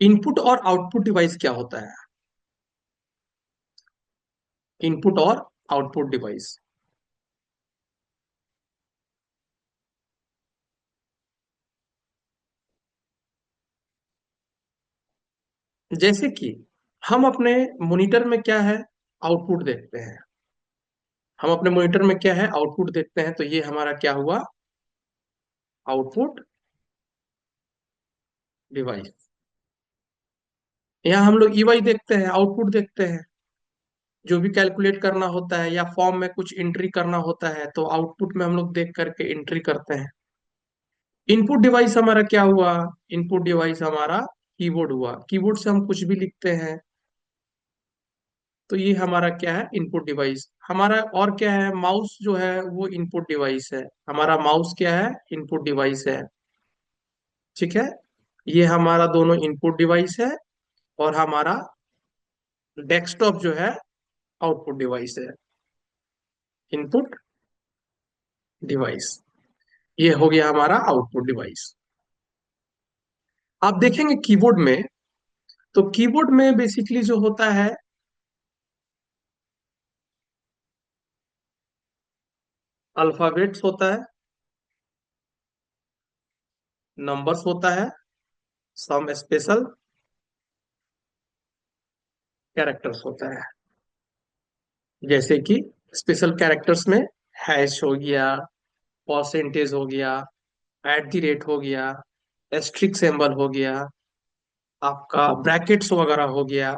Input और output device क्या होता है? इनपुट और आउटपुट डिवाइस, जैसे कि हम अपने मॉनिटर में क्या है, आउटपुट देखते हैं। हम अपने मॉनिटर में क्या है, आउटपुट देखते हैं, तो ये हमारा क्या हुआ, आउटपुट डिवाइस। यहाँ हम लोग ईवाई देखते हैं, आउटपुट देखते हैं। जो भी कैलकुलेट करना होता है या फॉर्म में कुछ एंट्री करना होता है तो आउटपुट में हम लोग देख करके एंट्री करते हैं। इनपुट डिवाइस हमारा क्या हुआ, इनपुट डिवाइस हमारा कीबोर्ड हुआ। कीबोर्ड से हम कुछ भी लिखते हैं, तो ये हमारा क्या है, इनपुट डिवाइस हमारा। और क्या है, माउस जो है वो इनपुट डिवाइस है। हमारा माउस क्या है, इनपुट डिवाइस है। ठीक है, ये हमारा दोनों इनपुट डिवाइस है। और हमारा डेस्कटॉप जो है आउटपुट डिवाइस है, इनपुट डिवाइस। ये हो गया हमारा आउटपुट डिवाइस। आप देखेंगे कीबोर्ड में, तो कीबोर्ड में बेसिकली जो होता है, अल्फाबेट्स होता है, नंबर्स होता है, सम स्पेशल कैरेक्टर्स होता है। जैसे कि स्पेशल कैरेक्टर्स में हैश हो गया, परसेंटेज हो गया, एट द रेट हो गया, एस्ट्रिक सिंबल हो गया, आपका ब्रैकेट्स वगैरह हो गया,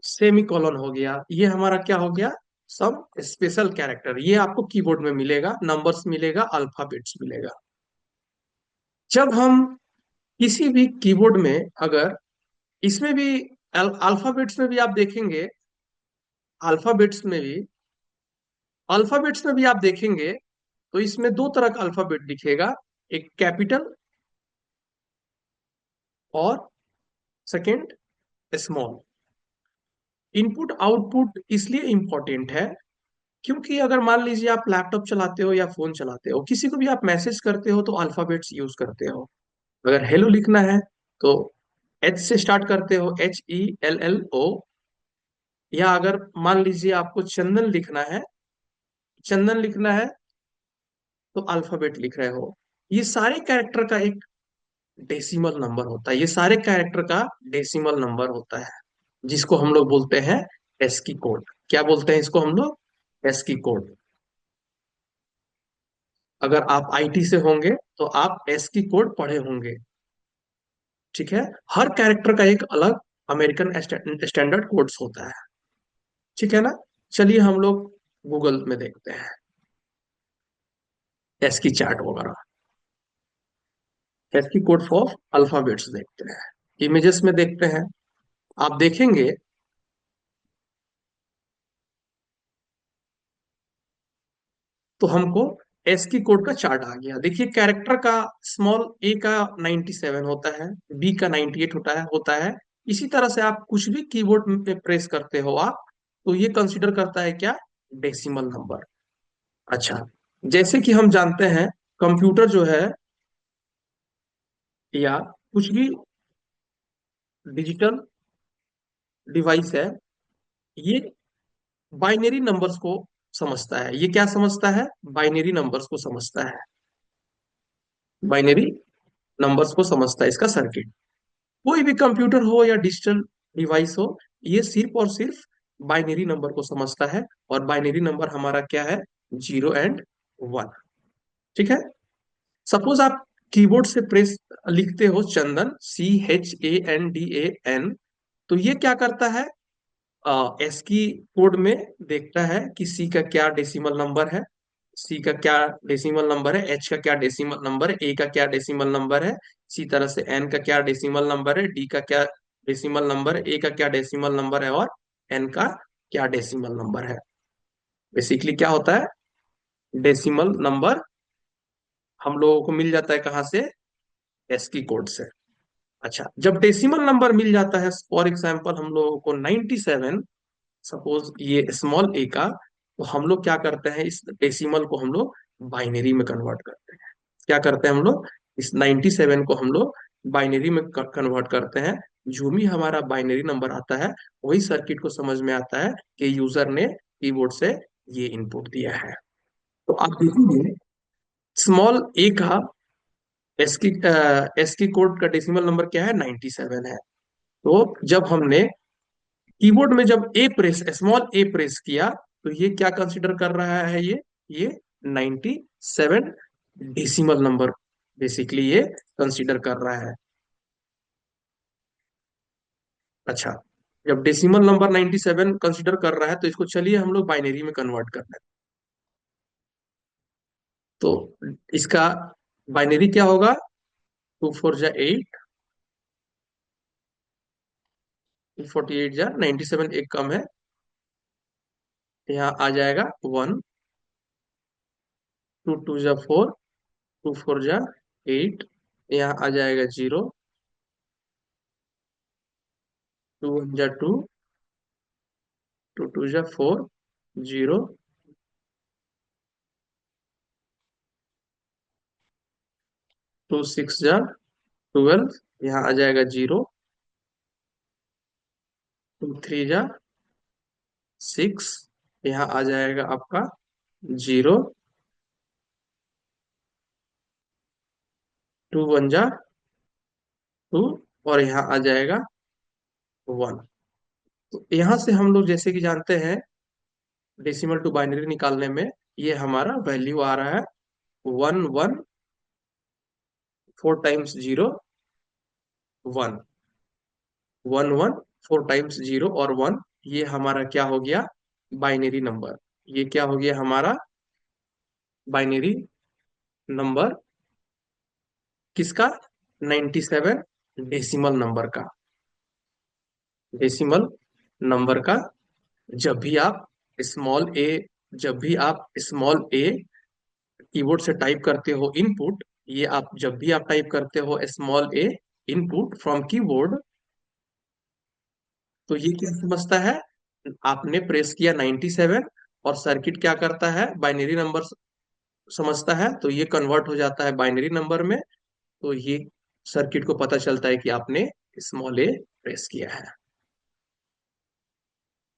सेमी कॉलन हो गया। ये हमारा क्या हो गया, सब स्पेशल कैरेक्टर। ये आपको कीबोर्ड में मिलेगा, नंबर्स मिलेगा, अल्फाबेट्स मिलेगा। जब हम किसी भी कीबोर्ड में, अगर इसमें भी अल्फाबेट्स में भी आप देखेंगे, अल्फाबेट्स में भी अल्फाबेट्स में भी आप देखेंगे, तो इसमें दो तरह का अल्फाबेट दिखेगा, एक कैपिटल और सेकंड स्मॉल। इनपुट आउटपुट इसलिए इंपॉर्टेंट है क्योंकि अगर मान लीजिए आप लैपटॉप चलाते हो या फोन चलाते हो, किसी को भी आप मैसेज करते हो तो अल्फाबेट्स यूज करते हो। अगर हेलो लिखना है तो एच से स्टार्ट करते हो, HELLO। या अगर मान लीजिए आपको चंदन लिखना है, चंदन लिखना है, तो अल्फाबेट लिख रहे हो। ये सारे कैरेक्टर का एक डेसिमल नंबर होता है, ये सारे कैरेक्टर का डेसिमल नंबर होता है, जिसको हम लोग बोलते हैं एस्की कोड। क्या बोलते हैं इसको हम लोग, एस्की कोड। अगर आप आईटी से होंगे तो आप एस्की कोड पढ़े होंगे। ठीक है, हर कैरेक्टर का एक अलग अमेरिकन स्टैंडर्ड कोड्स होता है। ठीक है ना। चलिए हम लोग गूगल में देखते हैं एस्की चार्ट वगैरह, एस्की कोड फॉर अल्फाबेट्स देखते हैं, इमेजेस में देखते हैं। आप देखेंगे तो हमको एस की कोड का चार्ट आ गया। देखिए कैरेक्टर का स्मॉल ए का 97 होता है, बी का 98 होता है। इसी तरह से आप कुछ भी कीबोर्ड पे प्रेस करते हो आप, तो ये कंसीडर करता है क्या, डेसिमल नंबर। अच्छा, जैसे कि हम जानते हैं कंप्यूटर जो है या कुछ भी डिजिटल डिवाइस है, ये बाइनरी नंबर्स को समझता है। ये क्या समझता है, बाइनरी नंबर्स को समझता है, बाइनरी नंबर्स को समझता है इसका सर्किट। कोई भी कंप्यूटर हो या डिजिटल डिवाइस हो, ये सिर्फ और सिर्फ बाइनरी नंबर को समझता है। और बाइनरी नंबर हमारा क्या है, 0 और 1। ठीक है। सपोज आप कीबोर्ड से प्रेस लिखते हो चंदन, CHANDAN, तो ये क्या करता है, एस की कोड में देखता है कि सी का क्या डेसिमल नंबर है, सी का क्या डेसिमल नंबर है, एच का क्या डेसिमल नंबर है, ए का क्या डेसिमल नंबर है, इसी तरह से एन का क्या डेसिमल नंबर है, डी का क्या डेसिमल नंबर है, ए का क्या डेसिमल नंबर है, और एन का क्या डेसिमल नंबर है। बेसिकली क्या होता है, डेसिमल नंबर हम लोगों को मिल जाता है कहाँ से, एस की कोड से। अच्छा, जब डेसिमल नंबर मिल जाता है, फॉर एग्जाम्पल हम लोगों को 97, सपोज ये स्मॉल ए का, तो हम लोग क्या करते हैं, इस डेसिमल को हम लोग बाइनरी में कन्वर्ट करते हैं। क्या करते हैं हम लोग, इस 97 को हम लोग बाइनरी में कन्वर्ट करते हैं। जो भी हमारा बाइनरी नंबर आता है, वही सर्किट को समझ में आता है कि यूजर ने कीबोर्ड से ये इनपुट दिया है। तो आप देखिए, स्मॉल ए का एस्की कोड का डेसिमल नंबर क्या है, 97 है। तो जब हमने कीबोर्ड में जब ए प्रेस स्मॉल ए प्रेस किया, तो ये क्या कंसीडर कर रहा है, ये 97 डेसिमल नंबर बेसिकली ये कंसीडर कर रहा है। अच्छा, जब डेसिमल नंबर 97 कंसीडर कर रहा है, तो इसको चलिए हम लोग बाइनरी में कन्वर्ट कर रहे हैं। तो इसका बाइनरी क्या होगा, 2 4 जा 8, 248 जा 97, एक कम है, यहाँ आ जाएगा 1, 2 2 जा 4, 2 4 जा 8, यहाँ आ जाएगा 0, 2 1 जा 2, 2 2 जा 4, 0, 2 6 जा 12, यहाँ आ जाएगा 0, 2 3 जा 6, यहाँ आ जाएगा आपका 0, 2 1 जा 2, और यहाँ आ जाएगा 1। तो यहाँ से हम लोग जैसे कि जानते हैं, डेसिमल टू बाइनरी निकालने में ये हमारा वैल्यू आ रहा है 1 1, 4 टाइम्स 0 1, 1 1 4 टाइम्स 0 और 1, ये हमारा क्या हो गया, बाइनरी नंबर। ये क्या हो गया हमारा बाइनरी नंबर, किसका, 97 डेसिमल नंबर का, डेसिमल नंबर का। जब भी आप स्मॉल ए जब भी आप स्मॉल ए कीबोर्ड से टाइप करते हो इनपुट, ये आप जब भी आप टाइप करते हो small A input from keyboard, तो ये क्या समझता है, आपने प्रेस किया 97, और सर्किट क्या करता है, बाइनरी नंबर समझता है, तो ये कन्वर्ट हो जाता है बाइनरी नंबर में। तो ये सर्किट को पता चलता है कि आपने स्मॉल ए प्रेस किया है।